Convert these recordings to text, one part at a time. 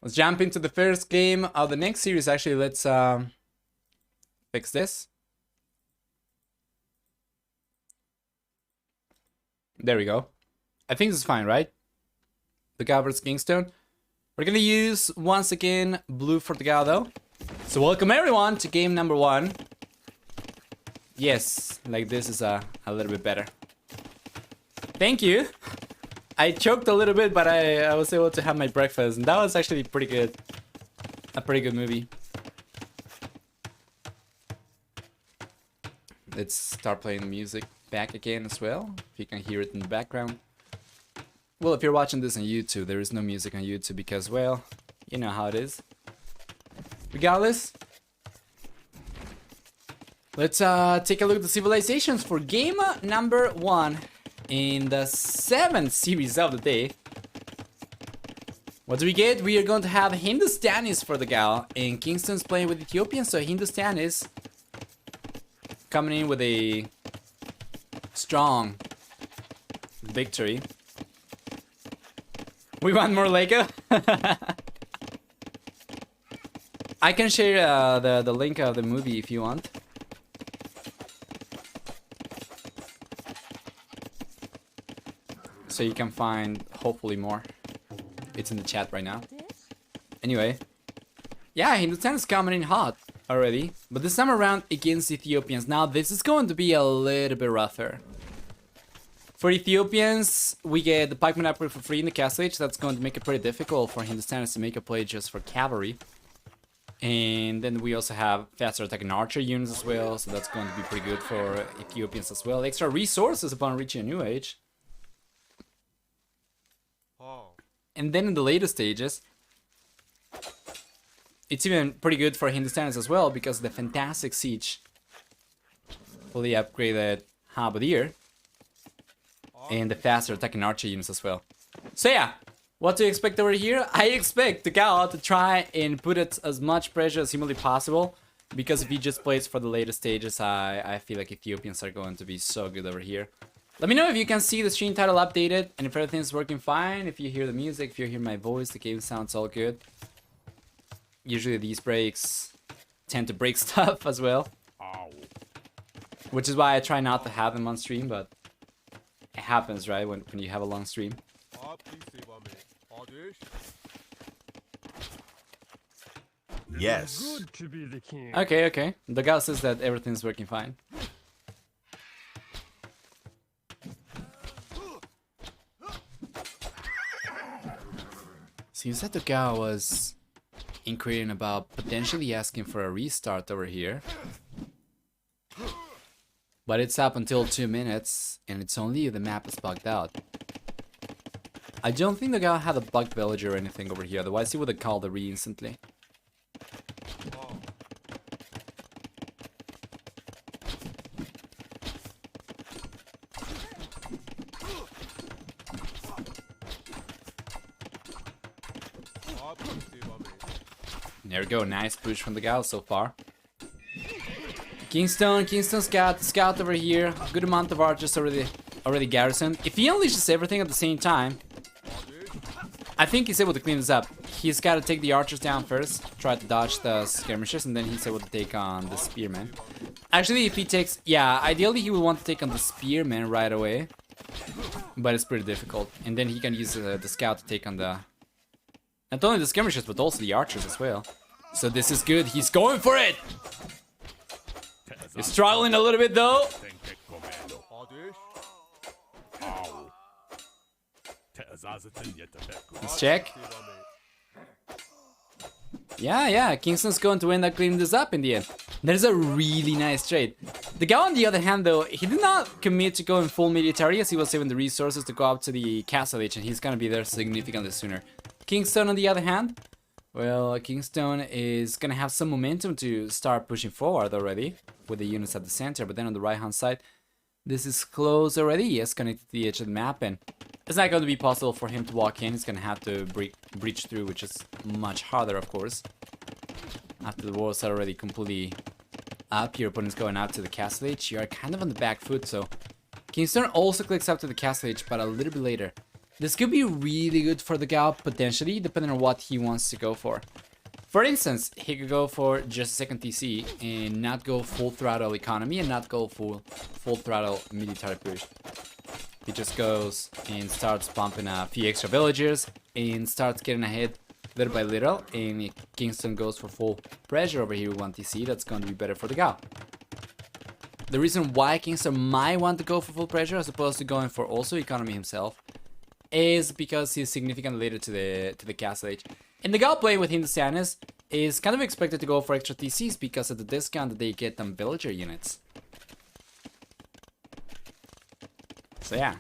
Let's jump into the first game of the next series. Actually, let's fix this. There we go. I think this is fine, right? Dogao versus KingstoNe. We're gonna use, once again, blue for Dogao though. So welcome everyone to game number 1. Yes, like this is a little bit better. Thank you. I choked a little bit, but I was able to have my breakfast, and that was actually pretty good. A pretty good movie. Let's start playing the music back again as well, if you can hear it in the background. Well, if you're watching this on YouTube, there is no music on YouTube because, well, you know how it is. Regardless, let's take a look at the civilizations for game number 1 in the 7th series of the day. What do we get? We are going to have Hindustanis for the Dogao, and KingstoNe's playing with Ethiopians, so Hindustanis coming in with a strong victory. We want more Lego? I can share the link of the movie if you want. So you can find hopefully more. It's in the chat right now. Anyway. Yeah, Hindustan is coming in hot already. But this time around against Ethiopians. Now this is going to be a little bit rougher. For Ethiopians, we get the pikeman upgrade for free in the castle age. That's going to make it pretty difficult for Hindustanis to make a play just for cavalry. And then we also have faster attacking archer units as well. So that's going to be pretty good for Ethiopians as well. Extra resources upon reaching a new age. And then in the later stages, it's even pretty good for Hindustanis as well because of the fantastic siege. Fully upgraded halberdier. And the faster attacking archer units as well. So yeah, what to expect over here? I expect Dogao to try and put it as much pressure as humanly possible. Because if he just plays for the later stages, I feel like Ethiopians are going to be so good over here. Let me know if you can see the stream title updated and if everything's working fine. If you hear the music, if you hear my voice, the game sounds all good. Usually these breaks tend to break stuff as well. Which is why I try not to have them on stream, but it happens, right, when you have a long stream. Yes. Okay, okay. Dogao says that everything's working fine. Seems that Dogao was inquiring about potentially asking for a restart over here. But it's up until 2 minutes, and it's only if the map is bugged out. I don't think Dogao had a bugged villager or anything over here, otherwise he would have called the re instantly. There we go, nice push from Dogao so far. KingstoNe's got the scout over here. Good amount of archers already garrisoned. If he unleashes everything at the same time, I think he's able to clean this up. He's got to take the archers down first, try to dodge the skirmishers, and then he's able to take on the spearmen. Actually, if he takes... yeah, ideally he would want to take on the spearmen right away. But it's pretty difficult. And then he can use the scout to take on the... not only the skirmishers, but also the archers as well. So this is good. He's going for it! He's struggling a little bit though. Let's check. Yeah, KingstoNe's going to end up cleaning this up in the end. There's a really nice trade. The guy on the other hand though, he did not commit to going full military as he was saving the resources to go up to the castle age, and he's gonna be there significantly sooner. KingstoNe on the other hand, well, KingstoNe is gonna have some momentum to start pushing forward already with the units at the center, but then on the right hand side, this is close already. Yes, connected to the edge of the map, and it's not going to be possible for him to walk in. He's gonna have to breach through, which is much harder, of course. After the walls are already completely up, your opponent's going out to the castle age. You are kind of on the back foot, so KingstoNe also clicks up to the castle age, but a little bit later. This could be really good for the Gao, potentially, depending on what he wants to go for. For instance, he could go for just a second TC and not go full throttle economy and not go full throttle military push. He just goes and starts pumping a few extra villagers and starts getting ahead little by little. And if KingstoNe goes for full pressure over here with 1 TC, that's going to be better for the Gao. The reason why KingstoNe might want to go for full pressure as opposed to going for also economy himself is because he's significantly later to the castle age. And the Gao playing with HinduStanis is kind of expected to go for extra TCs because of the discount that they get on villager units. So yeah.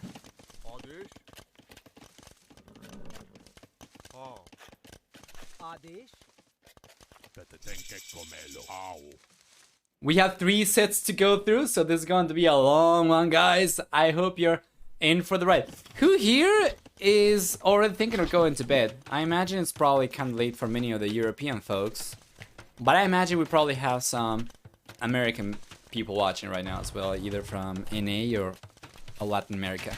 We have 3 sets to go through, so this is going to be a long one, guys. I hope you're in for the ride. Who here is already thinking of going to bed? I imagine it's probably kind of late for many of the European folks, but I imagine we probably have some American people watching right now as well, either from NA or Latin America.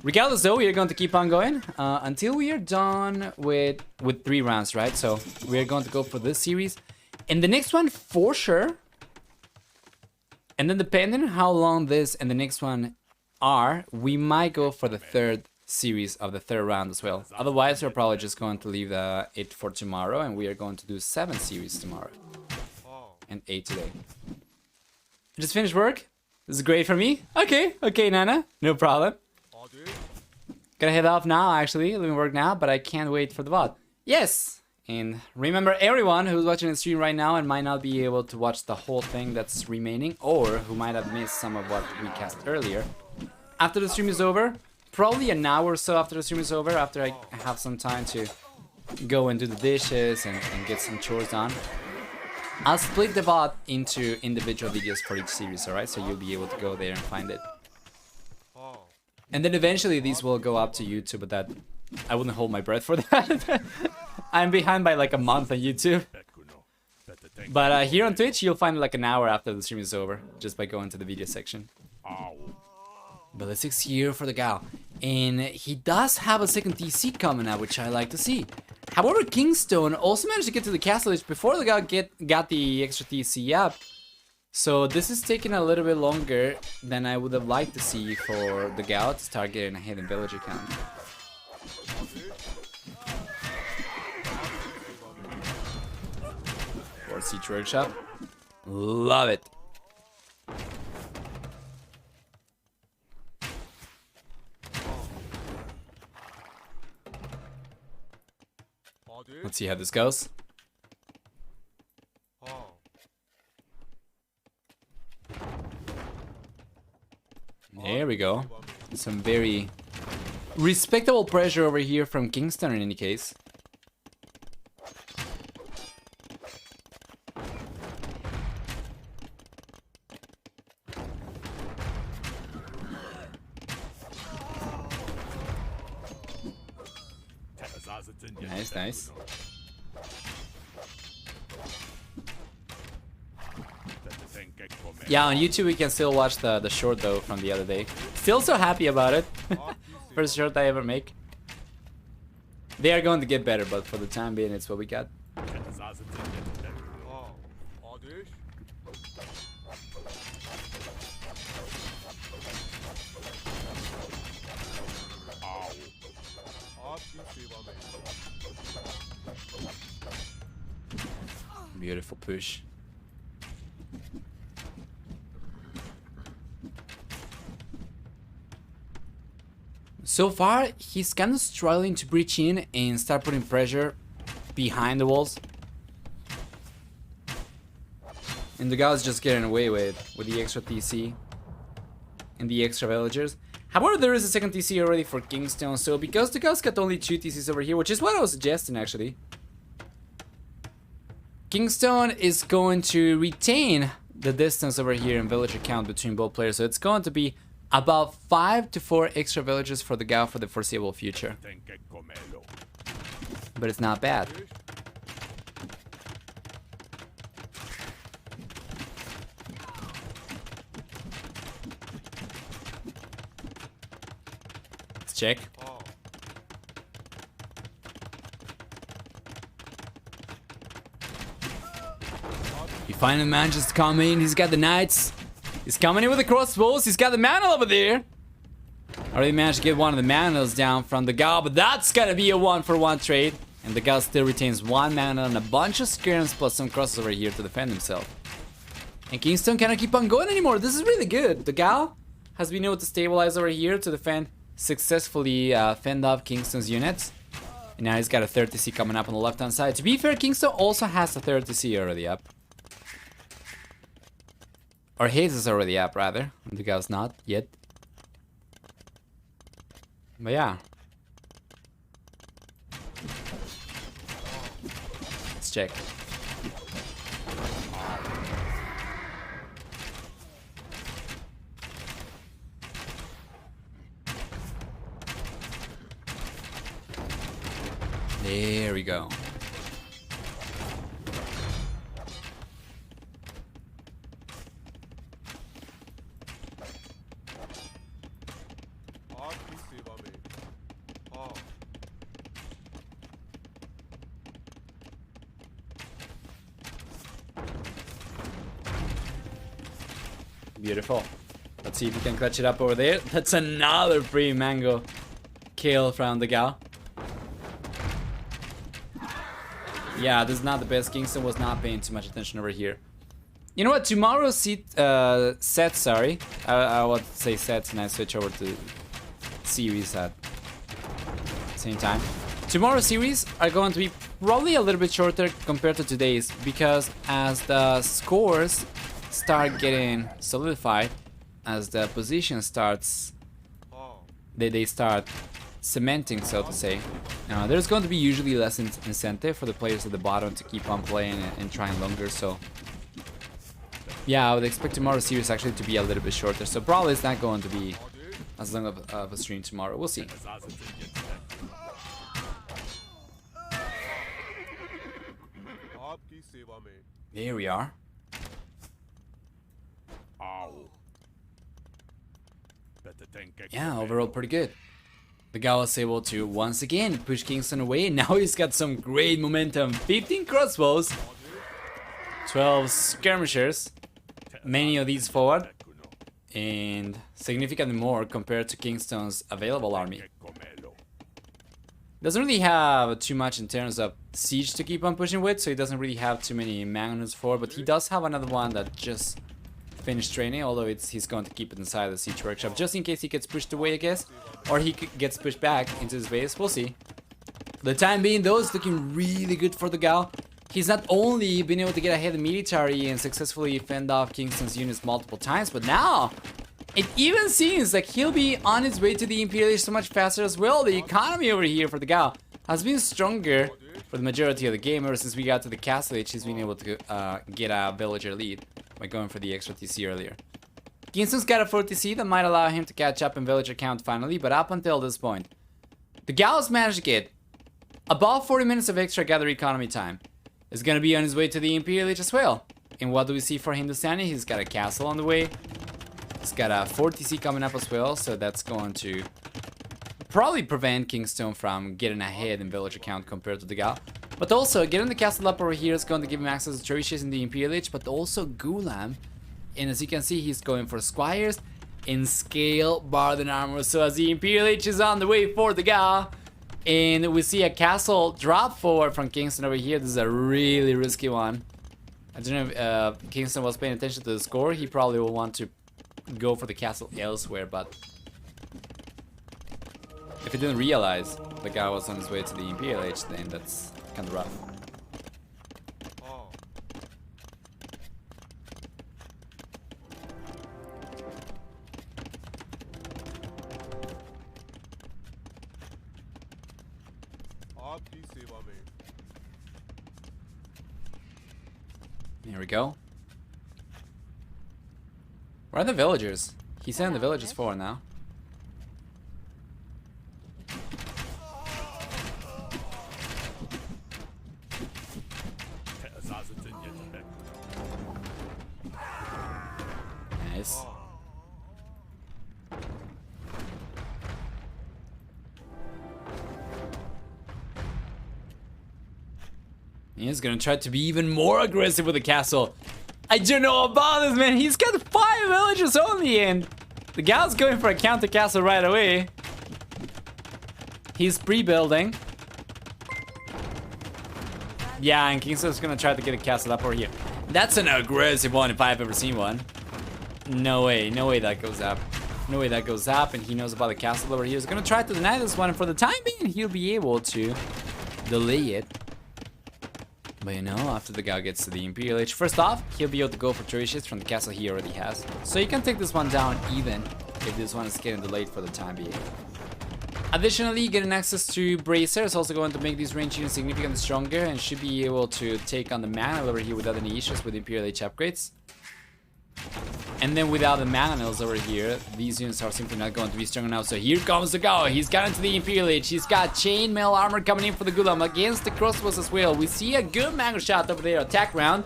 Regardless though, we are going to keep on going until we are done with 3 rounds, right? So we are going to go for this series and the next one for sure. And then depending on how long this and the next one are, we might go for the 3rd series of the 3rd round as well. Otherwise, we're probably just going to leave it for tomorrow, and we are going to do 7 series tomorrow and 8 today. I just finished work. This is great for me. Okay, Nana, no problem. Gonna head off now, actually, leaving work now, but I can't wait for the VOD. Yes. And remember, everyone who's watching the stream right now and might not be able to watch the whole thing that's remaining, or who might have missed some of what we cast earlier, after the stream is over, probably an hour or so after the stream is over, after I have some time to go and do the dishes and get some chores done, I'll split the VOD into individual videos for each series, alright? So you'll be able to go there and find it. And then eventually these will go up to YouTube, but that I wouldn't hold my breath for that. I'm behind by like a month on YouTube. But here on Twitch, you'll find like an hour after the stream is over, just by going to the video section. Ballistics here for the Gao. And he does have a second TC coming out, which I like to see. However, KingstoNe also managed to get to the castle age before the Gao got the extra TC up. So this is taking a little bit longer than I would have liked to see for the Gao to start getting ahead in villager count. For Siege Workshop. Love it. Let's see how this goes. There we go. Some very respectable pressure over here from KingstoNe in any case. Nice, nice. Yeah, on YouTube we can still watch the short though from the other day. Still so happy about it. First short I ever make. They are going to get better, but for the time being it's what we got. Beautiful push. So far, he's kind of struggling to breach in and start putting pressure behind the walls. And the guy's just getting away with the extra TC and the extra villagers. However, there is a second TC already for KingstoNe, so because the guy's got only 2 TCs over here, which is what I was suggesting actually, KingstoNe is going to retain the distance over here in villager count between both players, so it's going to be about 5 to 4 extra villagers for the Gao for the foreseeable future. But it's not bad. Let's check. He finally manages to come in. He's got the knights. He's coming in with the crossbows. He's got the mantle over there. Already managed to get one of the mantles down from the Dogao, but that's gonna be a 1-for-1 trade. And the Dogao still retains one mantle and a bunch of skirms plus some crosses over here to defend himself. And KingstoNe cannot keep on going anymore. This is really good. The Dogao has been able to stabilize over here to defend successfully fend off KingstoNe's units. And now he's got a 30C coming up on the left hand side. To be fair, KingstoNe also has a 30C already up. Or his is already up, rather. The Dogao's not yet. But yeah. Let's check. There we go. Beautiful. Let's see if we can clutch it up over there. That's another free mango kill from the Dogao. Yeah, this is not the best. KingstoNe was not paying too much attention over here. You know what? Tomorrow's set, sorry. I would say sets and I switch over to series at the same time. Tomorrow's series are going to be probably a little bit shorter compared to today's, because as the scores start getting solidified, as the position starts, they start cementing, so to say. There's going to be usually less incentive for the players at the bottom to keep on playing and trying longer, so yeah, I would expect tomorrow's series actually to be a little bit shorter, so probably it's not going to be as long of a stream tomorrow. We'll see. Here we are. Yeah, overall pretty good. The Dogao was able to once again push KingstoNe away. Now he's got some great momentum. 15 crossbows, 12 skirmishers, many of these forward, and significantly more compared to KingstoNe's available army. Doesn't really have too much in terms of siege to keep on pushing with, so he doesn't really have too many magnums forward, but he does have another one that just finished training, although he's going to keep it inside the siege workshop just in case he gets pushed away, I guess, or he gets pushed back into his base. We'll see. For the time being, though, it's looking really good for the Dogao. He's not only been able to get ahead of military and successfully fend off KingstoNe's units multiple times, but now it even seems like he'll be on his way to the Imperial Age so much faster as well. The economy over here for the Dogao has been stronger for the majority of the game. Ever since we got to the Castle Age, he's been able to get a villager lead by going for the extra TC earlier. KingstoNe's got a 4TC that might allow him to catch up in villager count finally, but up until this point, the Dogao's managed to get about 40 minutes of extra gather economy time. He's gonna be on his way to the Imperial Age as well. And what do we see for Hindustani? He's got a castle on the way. He's got a 4TC coming up as well, so that's going to probably prevent KingstoNe from getting ahead in villager count compared to the Dogao. But also, getting the castle up over here is going to give him access to trebuchets in the Imperial Age, but also Gulam. And as you can see, he's going for squires in scale, barred and armor. So as the Imperial Age is on the way for the Dogao, and we see a castle drop forward from KingstoNe over here. This is a really risky one. I don't know if KingstoNe was paying attention to the score. He probably will want to go for the castle elsewhere, but if he didn't realize the guy was on his way to the Imperial Age, then that's kind of rough. There we go. Where are the villagers? He's sending the villagers forward now. Nice. He's gonna try to be even more aggressive with the castle. I don't know about this, man. He's got 5 villagers only, and the gal's going for a counter castle right away. He's pre-building. Yeah, and KingstoNe's gonna try to get a castle up over here. That's an aggressive one if I've ever seen one. No way that goes up. No way that goes up, and he knows about the castle over here. He's gonna try to deny this one, and for the time being, he'll be able to delay it. But you know, after the guy gets to the Imperial Age, first off, he'll be able to go for Tertius from the castle he already has. So you can take this one down even if this one is getting delayed for the time being. Additionally, getting access to Bracer is also going to make these range units significantly stronger and should be able to take on the mana over here without any issues with Imperial Age upgrades. And then without the mana mills over here, these units are simply not going to be strong enough. So here comes the Dogao. He's got into the Imperial Age. He's got chainmail armor coming in for the Gulam against the crossbows as well. We see a good Magger shot over there. Attack round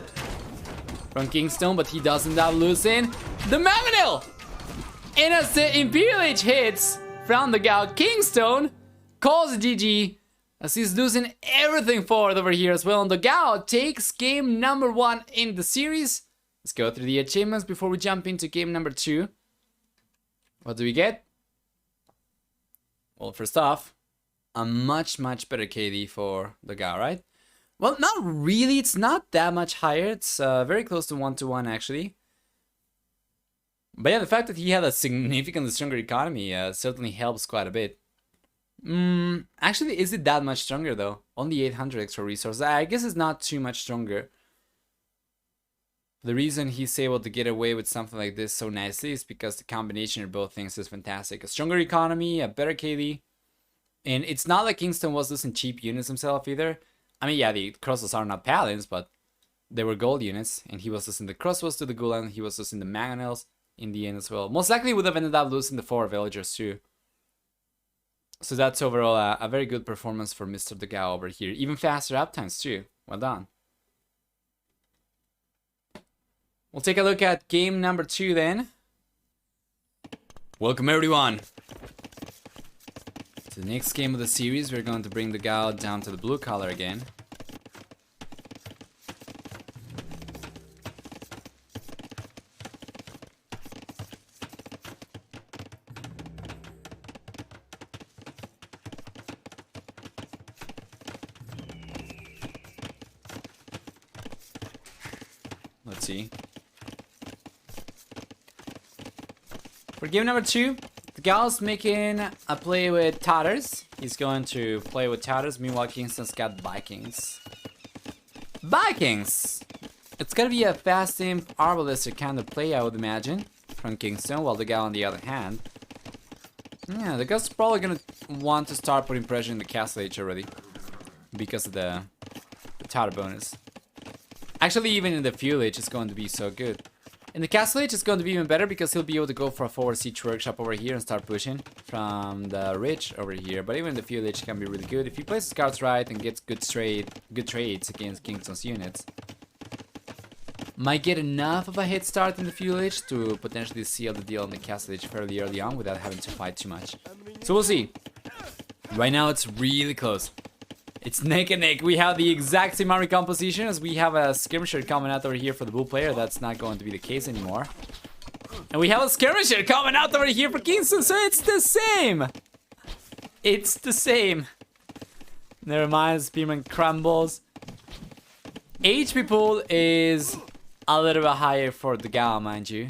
from KingstoNe, but he doesn't loosen the Mangonel. And as the Imperial Age hits from the Dogao, KingstoNe calls GG as he's losing everything forward over here as well. And the Dogao takes game number 1 in the series. Let's go through the achievements before we jump into game number 2. What do we get? Well, first off, a much better KD for the Dogao, right? Well, not really. It's not that much higher. It's very close to 1-to-1 actually. But yeah, the fact that he had a significantly stronger economy certainly helps quite a bit. Actually, is it that much stronger though? Only 800 extra resources. I guess it's not too much stronger. The reason he's able to get away with something like this so nicely is because the combination of both things is fantastic. A stronger economy, a better KD. And it's not like KingstoNe was losing cheap units himself either. I mean, yeah, the crossbows are not paladins, but they were gold units. And he was losing the crossbows to the Gulan. He was losing the mangonels in the end as well. Most likely would have ended up losing the 4 villagers too. So that's overall a very good performance for Mr. Dogao over here. Even faster uptimes too. Well done. We'll take a look at game number 2 then. Welcome everyone to the next game of the series. We're going to bring the Dogao down to the blue color again. Let's see. For game number 2, the Dogao's making a play with Tatters. He's going to play with Tatters. Meanwhile, KingstoNe's got Vikings. Vikings! It's gonna be a fast imp Arbalister kind of play, I would imagine, from KingstoNe, while the Dogao on the other hand. Yeah, the Dogao's probably gonna want to start putting pressure in the Castle Age already because of the Tatter bonus. Actually, even in the Fuel Age, it's going to be so good. In the Castle Age, it's going to be even better because he'll be able to go for a forward siege workshop over here and start pushing from the ridge over here. But even the Fuel Age can be really good if he plays scouts right and gets good trades against KingstoNe's units. Might get enough of a head start in the Fuel Age to potentially seal the deal in the Castle Age fairly early on without having to fight too much. So we'll see. Right now, it's really close. It's neck and neck. We have the exact same army composition as we have a skirmisher coming out over here for the Bull player. That's not going to be the case anymore. And we have a skirmisher coming out over here for KingstoNe, so it's the same. It's the same. Never mind, Spearman crumbles. HP pool is a little bit higher for the Dogao, mind you.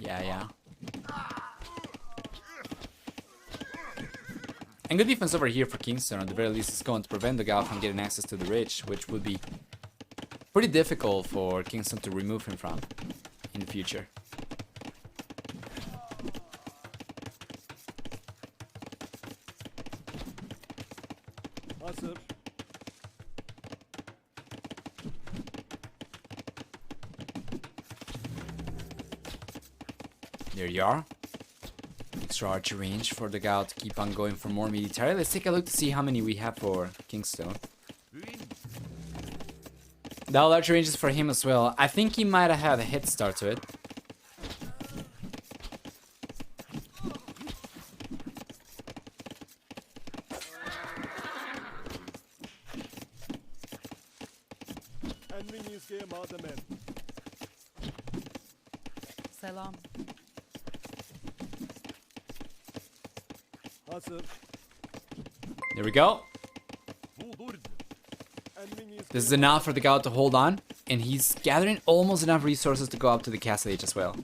Yeah. And good defense over here for KingstoNe. At the very least, it's going to prevent the Dogao from getting access to the ridge, which would be pretty difficult for KingstoNe to remove him from in the future. Awesome. There you are. Extra archer range for the Dogao to keep on going for more military. Let's take a look to see how many we have for KingstoNe. The archer range is for him as well. I think he might have had a head start to it. Selam. There we go. This is enough for the Gao to hold on, and he's gathering almost enough resources to go up to the castle age as well.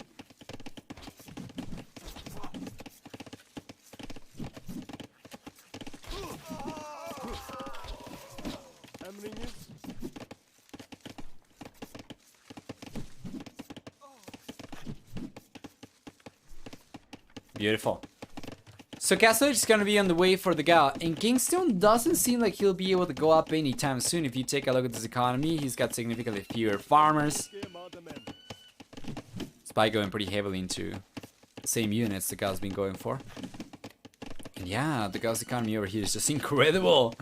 Beautiful. So Castle Age is gonna be on the way for the Gao, and KingstoNe doesn't seem like he'll be able to go up anytime soon. If you take a look at this economy, he's got significantly fewer farmers. Despite going pretty heavily into the same units the Gao's been going for. And yeah, the Gao's economy over here is just incredible.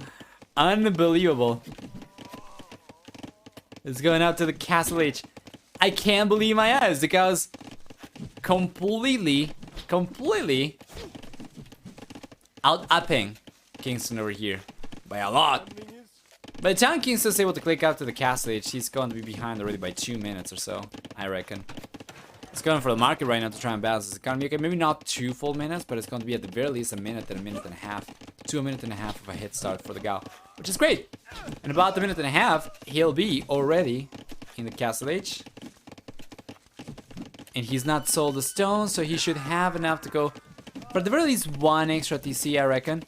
Unbelievable. It's going out to the Castle Age. I can't believe my eyes. The Gao's completely out-upping KingstoNe over here by a lot. By the time KingstoNe's able to click out to the castle age, he's going to be behind already by 2 minutes or so, I reckon. It's going for the market right now to try and balance this economy. Okay, maybe not 2 full minutes, but it's going to be at the very least a minute and a half. To a minute and a half of a head start for the Gao, which is great. In about a minute and a half, he'll be already in the castle age. And he's not sold a stone, so he should have enough to go for at the very least 1 extra TC, I reckon.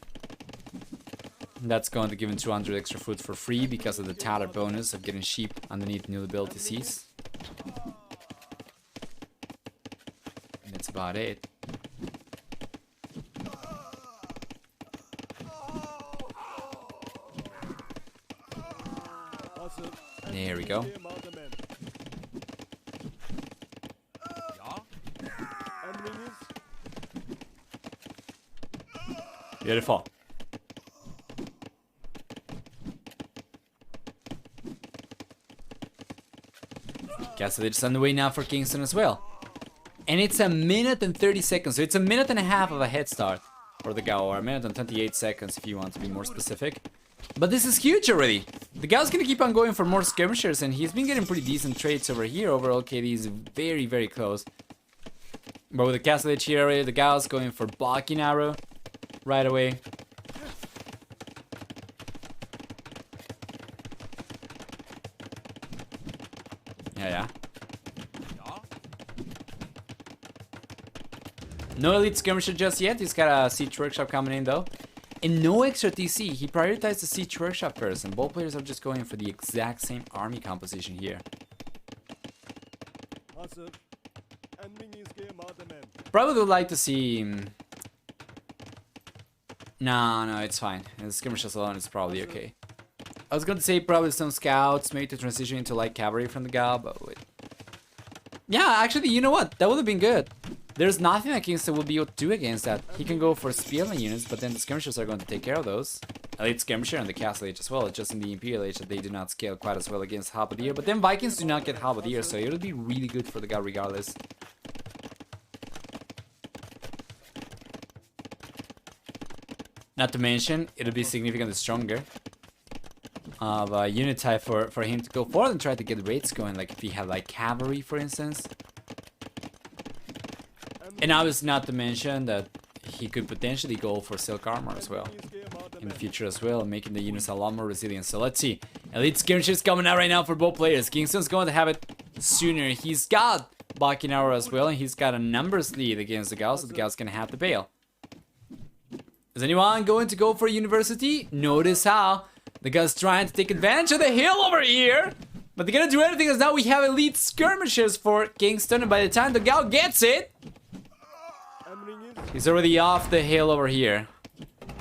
And that's going to give him 200 extra food for free because of the tather bonus of getting sheep underneath newly built TCs. And that's about it. There we go. Beautiful. Castle Age is on the way now for KingstoNe as well. And it's a minute and 30 seconds, so it's a minute and a half of a head start for the Gao, or a minute and 28 seconds if you want to be more specific. But this is huge already. The Gao's gonna keep on going for more skirmishers, and he's been getting pretty decent trades over here. Overall, KD is very, very close. But with the Castle Age here already, the Gao's going for blocking arrow right away. Yeah. No elite skirmisher just yet. He's got a siege workshop coming in though. And no extra TC. He prioritized the siege workshop first, and both players are just going for the exact same army composition here. Probably would like to see... No, it's fine. The skirmishers alone is probably okay. I was going to say probably some scouts, maybe to transition into light cavalry from the Gao, but wait. Yeah, actually, you know what? That would have been good. There's nothing that KingstoNe will be able to do against that. He can go for spearman units, but then the skirmishers are going to take care of those. Elite skirmisher and the castle age as well. It's just in the Imperial Age that they do not scale quite as well against halberdier. But then Vikings do not get halberdier, so it'll be really good for the Gao regardless. Not to mention, it'll be significantly stronger of a unit type for him to go forward and try to get raids going, like if he had like cavalry, for instance. And obviously not to mention that he could potentially go for silk armor as well in the future as well, making the units a lot more resilient. So let's see. Elite skirmishers coming out right now for both players. KingstoNe's going to have it sooner. He's got blocking arrow as well, and he's got a numbers lead against the Gao, so the Gao's gonna have to bail. Is anyone going to go for university? Notice how the Gao's trying to take advantage of the hill over here. But they're gonna do anything, as now we have elite skirmishers for KingstoNe, and by the time the Gao gets it, he's already off the hill over here.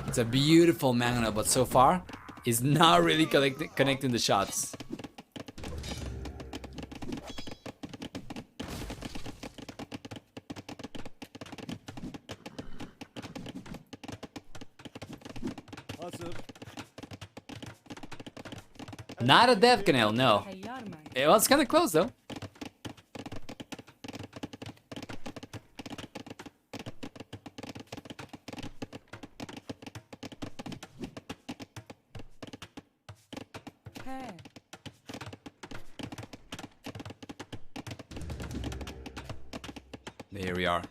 It's a beautiful Magna, but so far, he's not really connecting the shots. Not a death canal, no. It was kind of close though. There we are.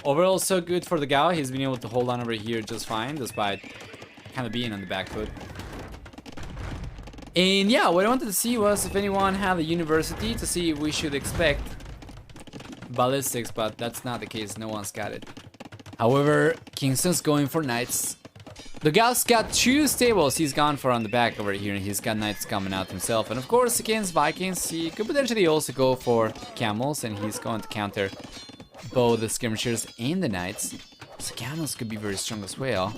Overall, so good for the Gao. He's been able to hold on over here just fine, despite kind of being on the back foot. And yeah, what I wanted to see was if anyone had a university to see if we should expect ballistics, but that's not the case. No one's got it. However, KingstoNe's going for knights. The Gao's got 2 stables he's gone for on the back over here, and he's got knights coming out himself. And of course, against Vikings, he could potentially also go for camels, and he's going to counter both the skirmishers and the knights. So camels could be very strong as well.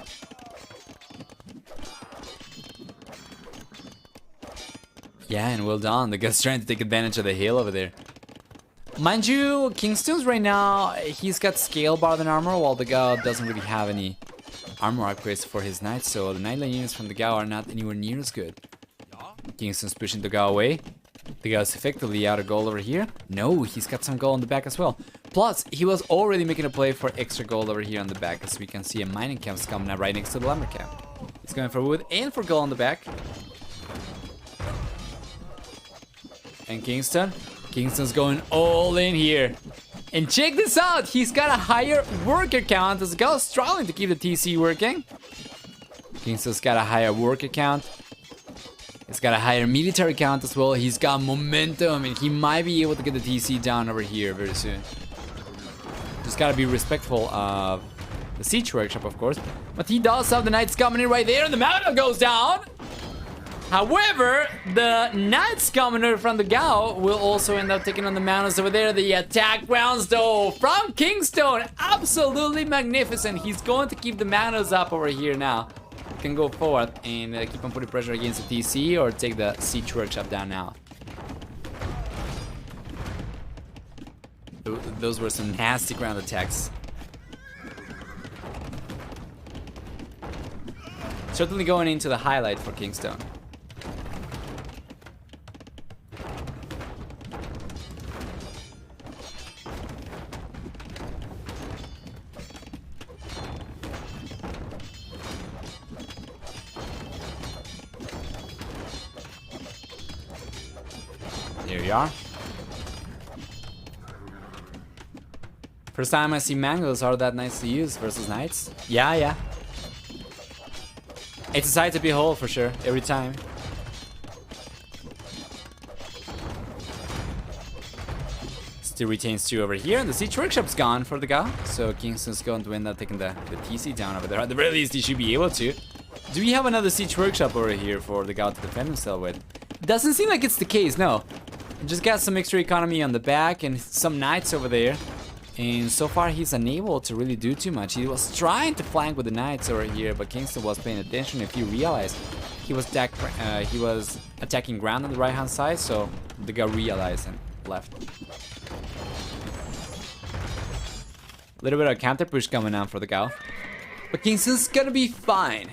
Yeah, and well done. The guy's trying to take advantage of the hill over there. Mind you, KingstoNe's right now, he's got scale bar than armor, while the Gao doesn't really have any armor upgrades for his knights, so the night lane units from the Gao are not anywhere near as good. KingstoNe's pushing the Gao away. The Gao's effectively out of gold over here. No, he's got some gold on the back as well. Plus, he was already making a play for extra gold over here on the back, as we can see a mining camp's coming up right next to the lumber camp. He's going for wood and for gold on the back. And KingstoNe's going all in here. And check this out, he's got a higher worker count as the Gao's struggling to keep the TC working. KingstoNe's got a higher worker count. He's got a higher military count as well. He's got momentum, and he might be able to get the TC down over here very soon. Just gotta be respectful of the siege workshop, of course. But he does have the knights coming in right there, and the mountain goes down. However, the Knights Commoner from the Gao will also end up taking on the mountains over there. The attack rounds, though, from KingstoNe. Absolutely magnificent. He's going to keep the mountains up over here now. He can go forward and keep on putting pressure against the TC or take the siege workshop down now. Those were some nasty ground attacks. Certainly going into the highlight for KingstoNe. There we are. First time I see mangoes are that nice to use versus knights. Yeah. It's a sight to behold for sure, every time. Still retains 2 over here, and the siege workshop's gone for the Gao. So KingstoNe's going to end up taking the TC down over there. At the very least, he should be able to. Do we have another siege workshop over here for the Gao to defend himself with? Doesn't seem like it's the case, no. Just got some extra economy on the back and some knights over there. And so far he's unable to really do too much. He was trying to flank with the knights over here, but KingstoNe was paying attention. If you realize, he was attacking ground on the right hand side, so the guy realized and left. A little bit of counter push coming on for the Gao. But KingstoNe's gonna be fine.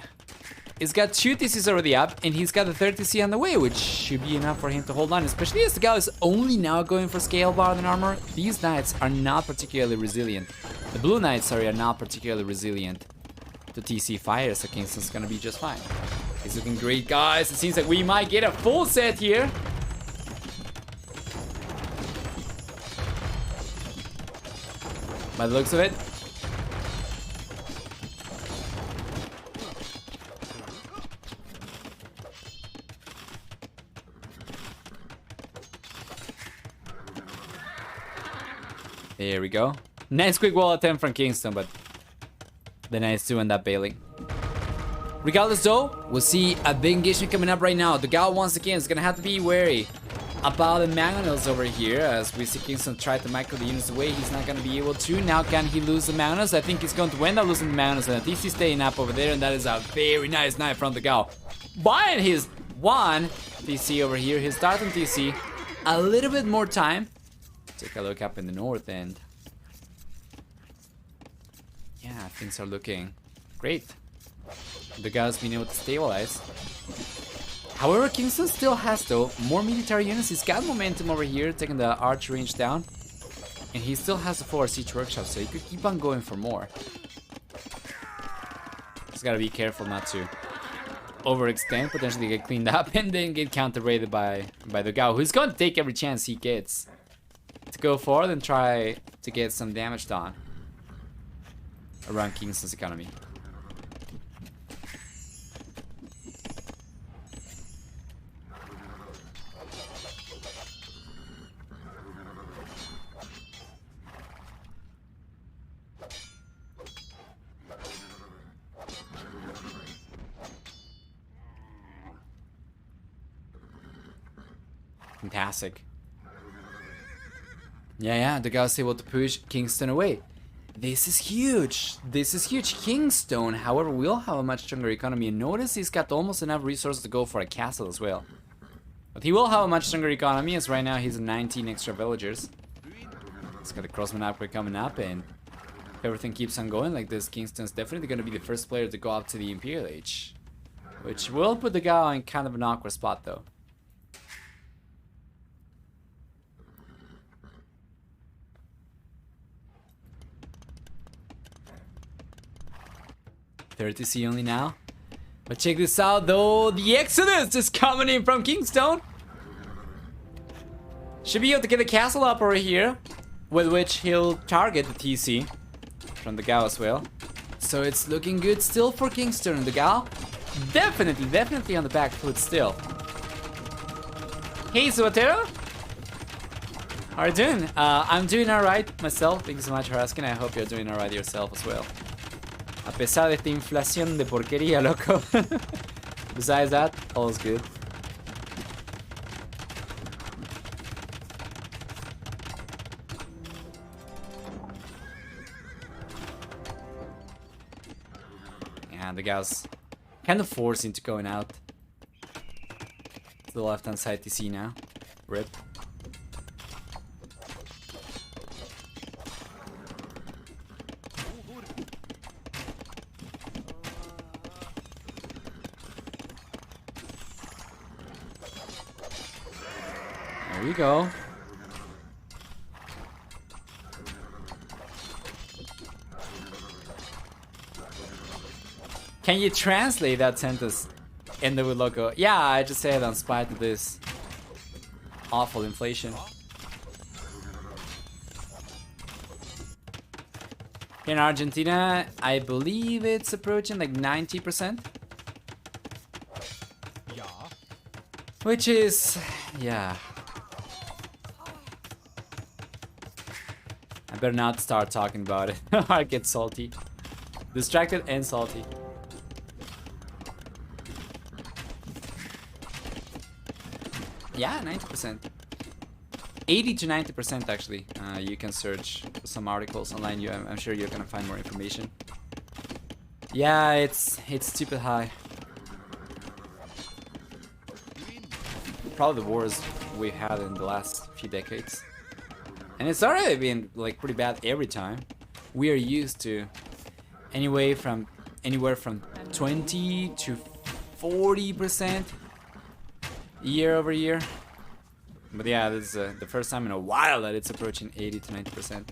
He's got 2 TCs already up, and he's got the 3rd TC on the way, which should be enough for him to hold on, especially as the Gao is only now going for scale bar than armor. These knights are not particularly resilient. The blue knights, sorry, are not particularly resilient to TC fire, so KingstoNe's gonna be just fine. He's looking great, guys. It seems like we might get a full set here. By the looks of it. There we go. Nice quick wall attempt from KingstoNe, but the Knights do end up bailing. Regardless though, we'll see a big engagement coming up right now. The Gao once again is gonna have to be wary about the mangonels over here, as we see KingstoNe try to micro the units away. He's not gonna be able to. Now can he lose the mangonels? I think he's going to end up losing the mangonels, and the TC staying up over there, and that is a very nice knife from the Gao. Buying his 1 TC over here, his starting TC. A little bit more time. Take a look up in the north, and yeah, things are looking great. The Gao's been able to stabilize. However, KingstoNe still has, though, more military units. He's got momentum over here, taking the arch range down. And he still has the 4 siege workshops, so he could keep on going for more. Just gotta be careful not to overextend, potentially get cleaned up, and then get counter-raided by the dogao, who's going to take every chance he gets to go forward and try to get some damage done around KingstoNe's economy. Fantastic. Yeah, the dogao is able to push KingstoNe away. This is huge. This is huge. KingstoNe, however, will have a much stronger economy. And notice he's got almost enough resources to go for a castle as well. But he will have a much stronger economy, as right now he's 19 extra villagers. He's got a crossman upgrade coming up, and if everything keeps on going like this, KingstoNe's definitely going to be the first player to go up to the Imperial Age. Which will put the dogao in kind of an awkward spot, though. .30C only now. But check this out, though. The Exodus is coming in from KingstoNe. Should be able to get a castle up over here, with which he'll target the TC from the dogao as well. So it's looking good still for KingstoNe, and the dogao definitely on the back foot still. Hey, Suatero. How are you doing? I'm doing alright myself. Thank you so much for asking. I hope you're doing alright yourself as well. A pesar de esta inflación de porquería, loco. Besides that, all's good. Yeah, the dogao kind of forced into going out to the left-hand side TC now. Rip. There we go. Can you translate that sentence? End with loco. Yeah, I just said on spite of this awful inflation. In Argentina, I believe it's approaching like 90%. Yeah. Which is, yeah. I better not start talking about it. I get salty. Distracted and salty. Yeah, 90%. 80 to 90% actually. You can search some articles online. I'm sure you're gonna find more information. Yeah, it's stupid high. Probably the worst we've had in the last few decades. And it's already been like pretty bad every time. We are used to anywhere from 20 to 40% year over year. But yeah, this is the first time in a while that it's approaching 80 to 90%.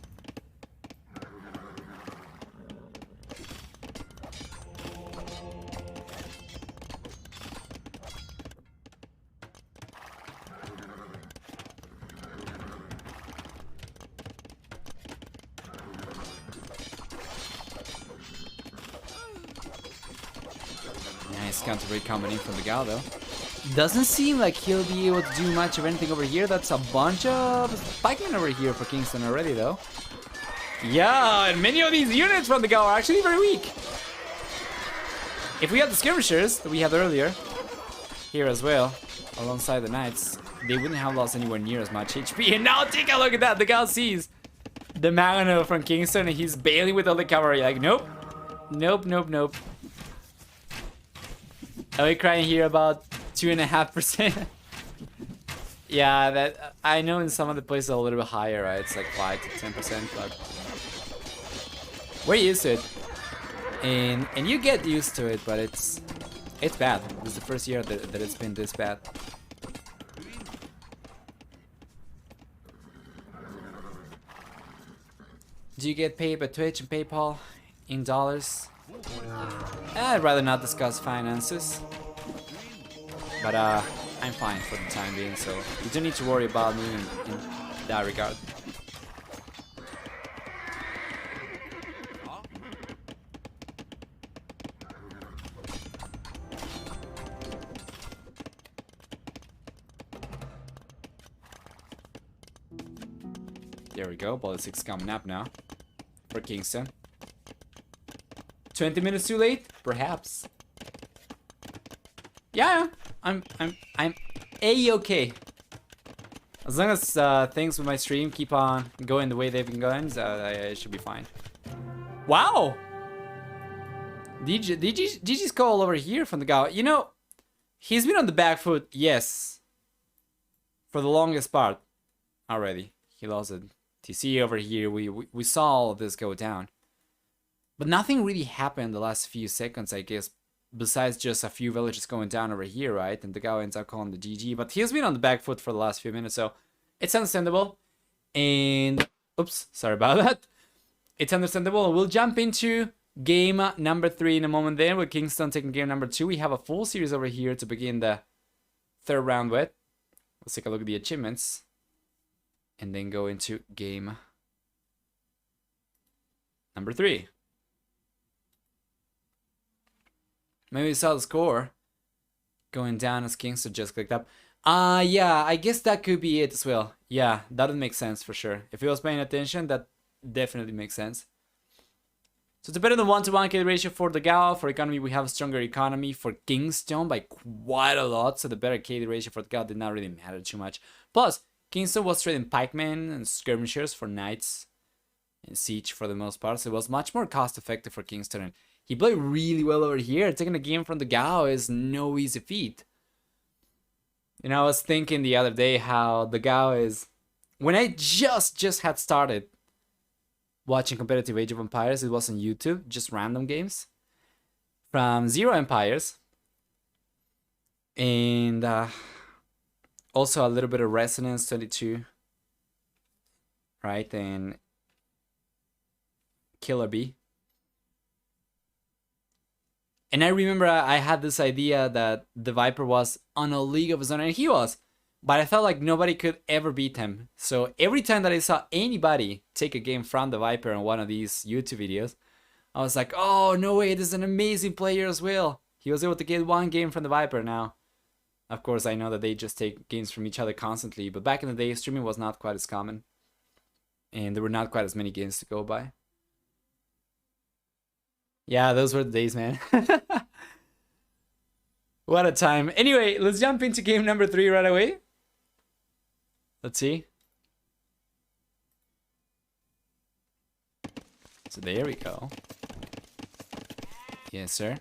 Nice counter-raid coming in from the dogao though. Doesn't seem like he'll be able to do much of anything over here. That's a bunch of pikemen over here for KingstoNe already though. Yeah, and many of these units from the dogao are actually very weak. If we had the skirmishers that we had earlier here as well, alongside the knights, they wouldn't have lost anywhere near as much HP. And now take a look at that. The dogao sees the Magno from KingstoNe and he's bailing with all the cavalry. Like, nope. Nope, nope, nope. Are we crying here about 2.5%? Yeah, that I know in some of the places a little bit higher, right? It's like 5 to 10%, but we're used to it. And you get used to it, but it's It's bad. This is the first year that it's been this bad. Do you get paid by Twitch and PayPal in dollars? I'd rather not discuss finances. But I'm fine for the time being, so you don't need to worry about me in that regard. There we go, Ballistic's coming up now for Kingston. 20 minutes too late? Perhaps. Yeah, I'm A-okay. As long as things with my stream keep on going the way they've been going, I should be fine. Wow! DG's call over here from the guy. You know, he's been on the back foot, yes, for the longest part already. He lost it. TC over here, we saw all of this go down. But nothing really happened the last few seconds, I guess, besides just a few villages going down over here, right? And the guy ends up calling the GG. But he's been on the back foot for the last few minutes, so it's understandable. And, oops, sorry about that. It's understandable. We'll jump into game number 3 in a moment there, with KingstoNe taking game number 2. We have a full series over here to begin the 3rd round with. Let's take a look at the achievements. And then go into game number 3. Maybe we saw the score going down as KingstoNe just clicked up. Yeah, I guess that could be it as well. Yeah, that would make sense for sure. If he was paying attention, that definitely makes sense. So it's a better than 1-to-1 KD ratio for the dogao. For economy, we have a stronger economy for KingstoNe by quite a lot. So the better KD ratio for the dogao did not really matter too much. Plus, KingstoNe was trading pikemen and skirmishers for knights and siege for the most part. So it was much more cost effective for KingstoNe. And he played really well over here. Taking a game from the dogao is no easy feat. You know, I was thinking the other day how the dogao is... When I just had started watching competitive Age of Empires, it was on YouTube, just random games from 0 Empires. And also a little bit of Resonance 22. Right, and Killer Bee. And I remember I had this idea that the Viper was on a league of his own, and he was. But I felt like nobody could ever beat him. So every time that I saw anybody take a game from the Viper on one of these YouTube videos, I was like, oh, no way, this is an amazing player as well. He was able to get one game from the Viper now. Of course, I know that they just take games from each other constantly, but back in the day, streaming was not quite as common. And there were not quite as many games to go by. Yeah, those were the days, man. What a time. Anyway, let's jump into game number 3 right away. Let's see. So there we go. Yes, sir.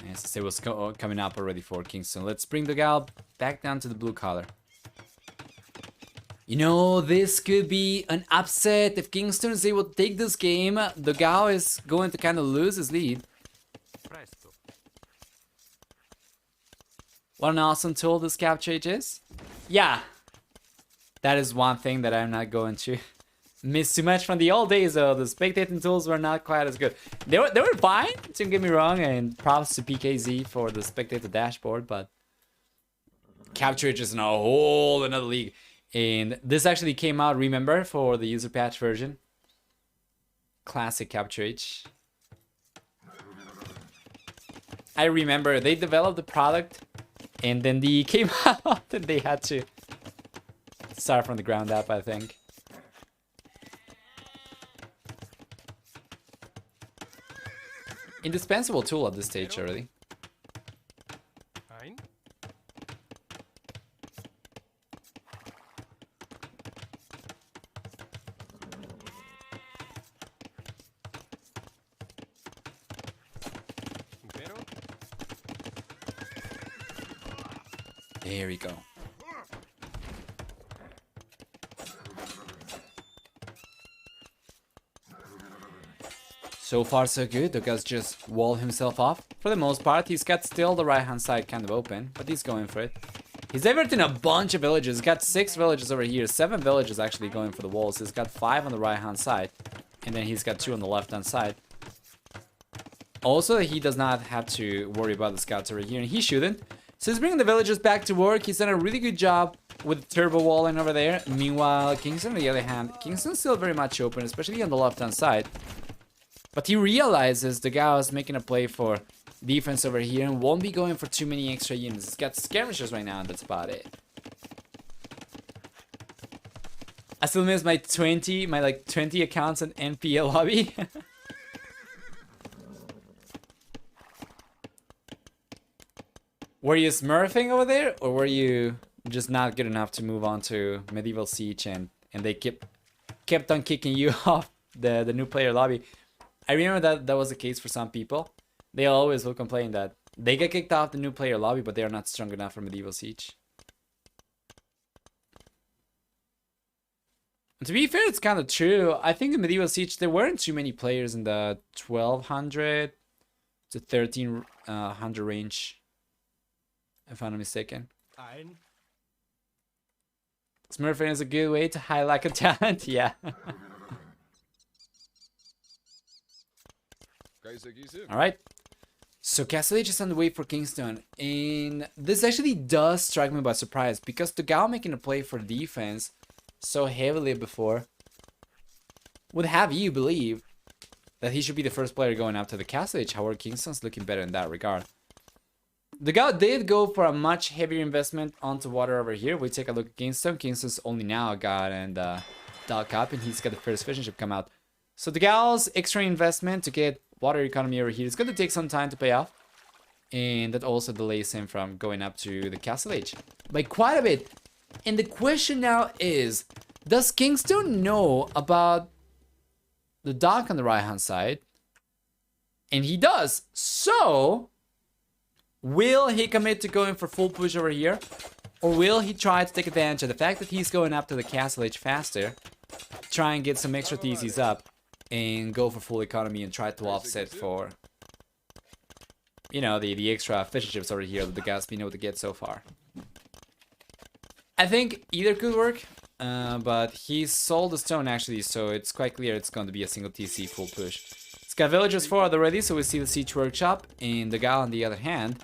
Yes, it was coming up already for KingstoNe. Let's bring the dogao back down to the blue color. You know, this could be an upset. If KingstoNe is able to take this game, the dogao is going to kind of lose his lead. What an awesome tool this capture age is. Yeah, that is one thing that I'm not going to miss too much from the old days, though. The spectating tools were not quite as good. They were fine, don't get me wrong, and props to PKZ for the spectator dashboard, but capture age is in a whole another league. And this actually came out, remember, for the user patch version. Classic capture age. I remember they developed the product and then the came out and they had to start from the ground up, I think. Indispensable tool at this stage already. There we go. So far so good. Dogao's just walled himself off. For the most part, he's got still the right hand side kind of open, but he's going for it. He's diverting a bunch of villages. He's got 6 villages over here. 7 villages actually going for the walls. He's got 5 on the right hand side, and then he's got 2 on the left hand side. Also, he does not have to worry about the scouts over here, and he shouldn't. So he's bringing the villagers back to work. He's done a really good job with turbo walling over there. Meanwhile, KingstoNe on the other hand, KingstoNe's still very much open, especially on the left hand side. But he realizes dogao is making a play for defense over here and won't be going for too many extra units. He's got skirmishers right now, and that's about it. I still miss my 20 accounts in NPL lobby. Were you smurfing over there, or were you just not good enough to move on to Medieval Siege and they kept on kicking you off the new player lobby? I remember that was the case for some people. They always will complain that they get kicked off the new player lobby, but they are not strong enough for Medieval Siege. And to be fair, it's kind of true. I think in Medieval Siege, there weren't too many players in the 1200 to 1300 range, if I'm not mistaken. Smurfing is a good way to highlight a talent, yeah. Alright, so Castle Age is on the way for KingstoNe, and this actually does strike me by surprise, because dogao making a play for defense so heavily before would have you believe that he should be the first player going after the Castle Age. However, KingstoNe's looking better in that regard. Dogao did go for a much heavier investment onto water over here. We take a look at KingstoNe. KingstoNe's only now got and dock up, and he's got the first fishing ship come out. So dogao's extra investment to get water economy over here is going to take some time to pay off, and that also delays him from going up to the Castle Age by quite a bit. And the question now is, does KingstoNe know about the dock on the right hand side? And he does. So will he commit to going for full push over here, or will he try to take advantage of the fact that he's going up to the Castle Age faster, try and get some extra TCs up, and go for full economy and try to offset for, you know, the extra fishing ships over here that the guy's been able to get so far? I think either could work, but he sold the stone actually, so it's quite clear it's going to be a single TC full push. It's got villagers forward already, so we see the siege workshop, and the guy on the other hand,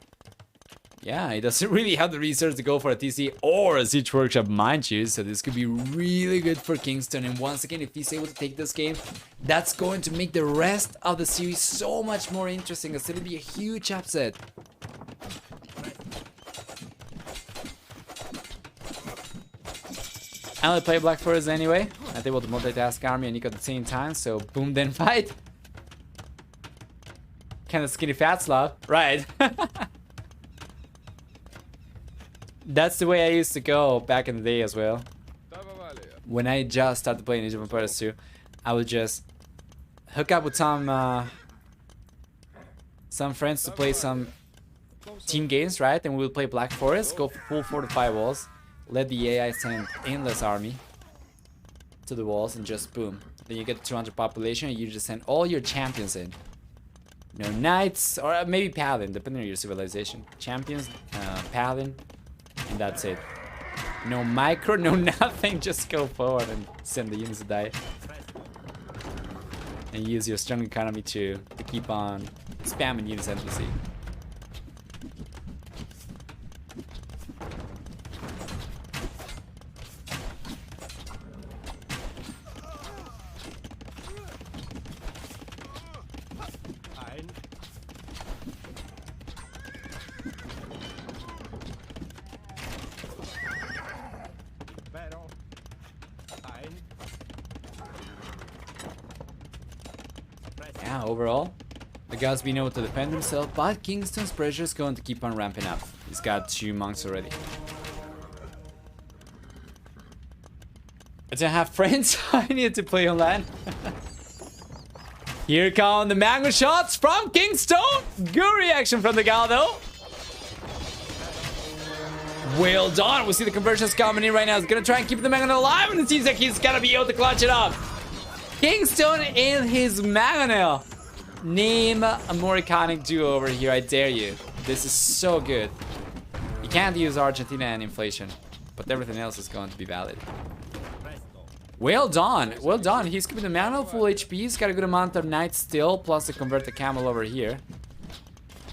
yeah, he doesn't really have the resources to go for a TC or a siege workshop, mind you, so this could be really good for KingstoNe. And once again, if he's able to take this game, that's going to make the rest of the series so much more interesting, because it'll be a huge upset. I only play Black Forest anyway. I'm able to multitask army and Nico at the same time, so boom, then fight. Kind of skinny fat slob, right? That's the way I used to go back in the day as well. When I just started playing Age of Empires 2, I would just hook up with some friends to play some team games, right? And we would play Black Forest, go for full fortified walls, let the AI send endless army to the walls, and just boom. Then you get 200 population, and you just send all your champions in. No knights, or maybe paladin, depending on your civilization. Champions, paladin, and that's it. No micro, no nothing, just go forward and send the units to die. And use your strong economy to keep on spamming units endlessly. Yeah, overall, the guy's been able to defend himself, but KingstoNe's pressure is going to keep on ramping up. He's got 2 monks already. I don't have friends, I need to play on LAN. Here come the mango shots from KingstoNe! Good reaction from the guy though. Well done. We see the conversions coming in right now. He's gonna try and keep the Mangonel alive, and it seems like he's gonna be able to clutch it up. KingstoNe and his Mangonel. Name a more iconic duo over here, I dare you. This is so good. You can't use Argentina and inflation, but everything else is going to be valid. Well done. Well done. He's keeping the Mangonel full HP. He's got a good amount of knights still, plus to convert the camel over here.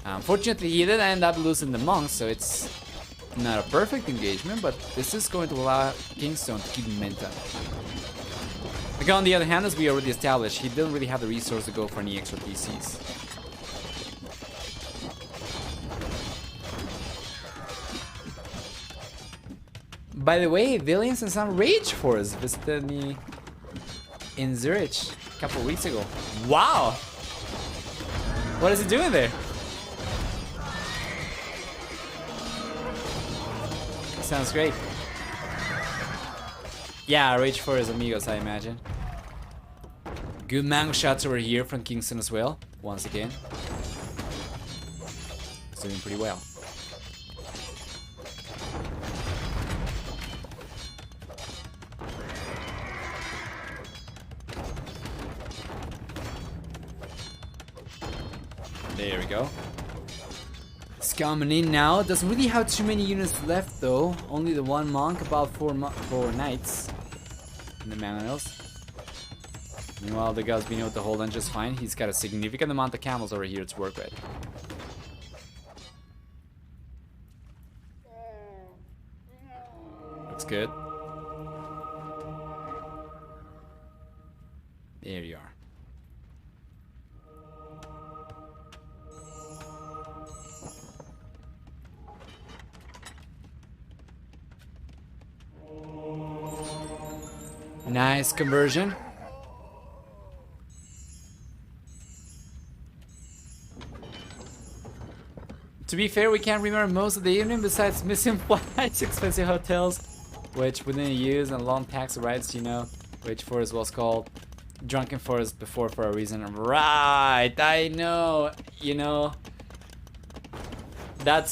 Unfortunately, he did end up losing the monk, so it's not a perfect engagement, but this is going to allow KingstoNe to keep momentum. Again, on the other hand, as we already established, he didn't really have the resource to go for any extra PCs. By the way, Villians and some Rage Force visited me in Zurich a couple of weeks ago. Wow! What is he doing there? Sounds great. Yeah, Rage for his amigos, I imagine. Good mango shots over here from KingstoNe as well. Once again. He's doing pretty well. There we go. It's coming in now. Doesn't really have too many units left though. Only the one monk, about four knights. And the Mangonels. Meanwhile, the guy's been able to hold on just fine. He's got a significant amount of camels over here to work with. Looks good. There you are. Nice conversion. To be fair, we can't remember most of the evening besides missing flights, expensive hotels, which we didn't use, and long taxi rides, you know, which Forest was called Drunken Forest before for a reason. Right, I know, you know. That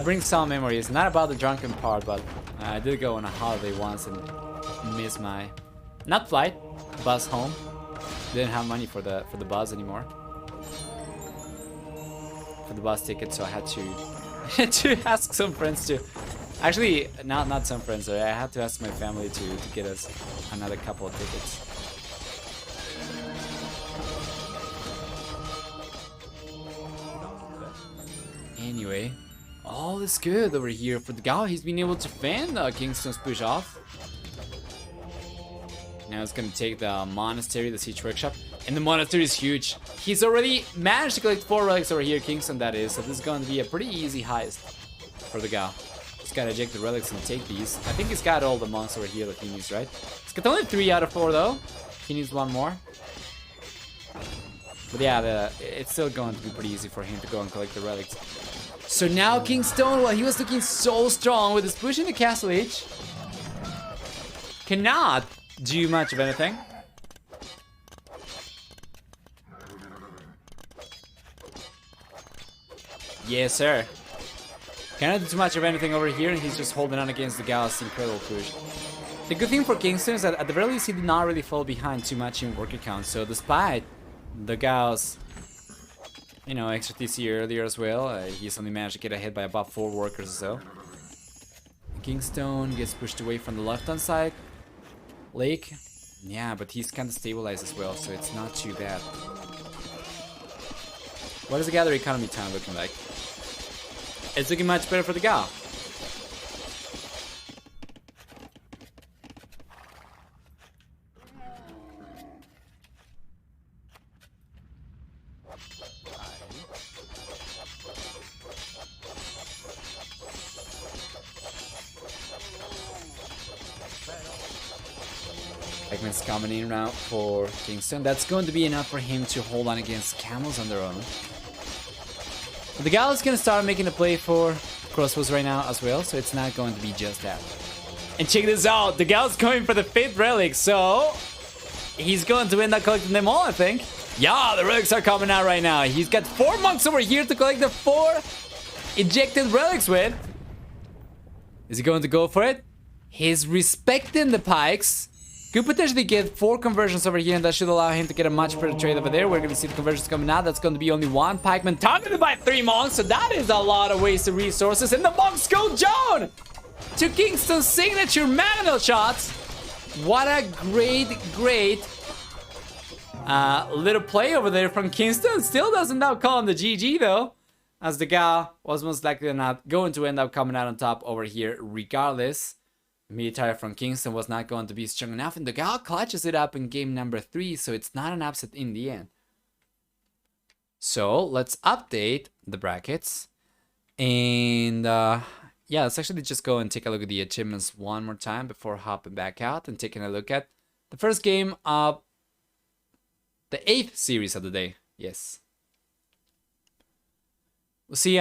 brings some memories. Not about the drunken part, but I did go on a holiday once and missed my, not flight, bus home. Didn't have money for the bus anymore. For the bus ticket, so I had to ask some friends to, actually not some friends, I had to ask my family to get us another couple of tickets. Anyway, all is good over here for the dogao. He's been able to fend KingstoNe's push off. Now he's gonna take the monastery, the siege workshop. And the monastery is huge. He's already managed to collect 4 relics over here, KingstoNe that is. So this is going to be a pretty easy heist for the dogao. Just gotta eject the relics and take these. I think he's got all the monks over here that he needs, right? He's got only 3 out of 4 though. He needs 1 more. But yeah, it's still going to be pretty easy for him to go and collect the relics. So now KingstoNe, while he was looking so strong with his push in the castle age, cannot do much of anything. Yes, sir. Cannot do too much of anything over here, and he's just holding on against the dogao incredible push. The good thing for KingstoNe is that at the very least he did not really fall behind too much in worker count. So despite the dogao, you know, extra TC earlier as well, he's only managed to get ahead by about 4 workers or so. KingstoNe gets pushed away from the left-hand side. Lake, yeah, but he's kind of stabilized as well, so it's not too bad. What is the gather economy time looking like? It's looking much better for the dogao. Segments coming in now for KingstoNe. That's going to be enough for him to hold on against camels on their own. But the dogao is going to start making a play for crossbows right now as well, so it's not going to be just that. And check this out, the dogao is going for the 5th relic, so he's going to end up collecting them all, I think. Yeah, the relics are coming out right now. He's got 4 monks over here to collect the 4 ejected relics with. Is he going to go for it? He's respecting the pikes. Could potentially get 4 conversions over here, and that should allow him to get a much better trade over there. We're going to see the conversions coming out. That's going to be only 1 pikeman targeted by 3 monks, so that is a lot of wasted resources. And the monks go down to KingstoNe's signature manual shots. What a great little play over there from KingstoNe. Still doesn't now call him the GG though, as the dogao was most likely not going to end up coming out on top over here regardless. Military from KingstoNe was not going to be strong enough, and the dogao clutches it up in game number 3, so it's not an upset in the end. So let's update the brackets, and yeah, let's actually just go and take a look at the achievements one more time before hopping back out and taking a look at the first game of the 8th series of the day. Yes. We'll see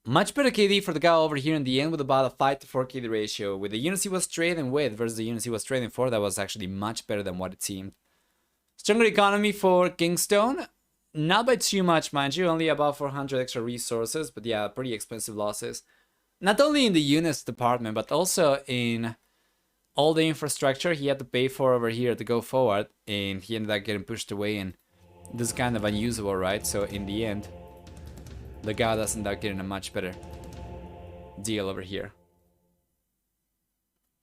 much better KD for the dogao over here in the end with about a 5 to 4 KD ratio. With the units he was trading with versus the units he was trading for, that was actually much better than what it seemed. Stronger economy for KingstoNe. Not by too much, mind you. Only about 400 extra resources. But yeah, pretty expensive losses. Not only in the units department, but also in all the infrastructure he had to pay for over here to go forward. And he ended up getting pushed away. And this is kind of unusable, right? So in the end, the dogao does end up getting a much better deal over here.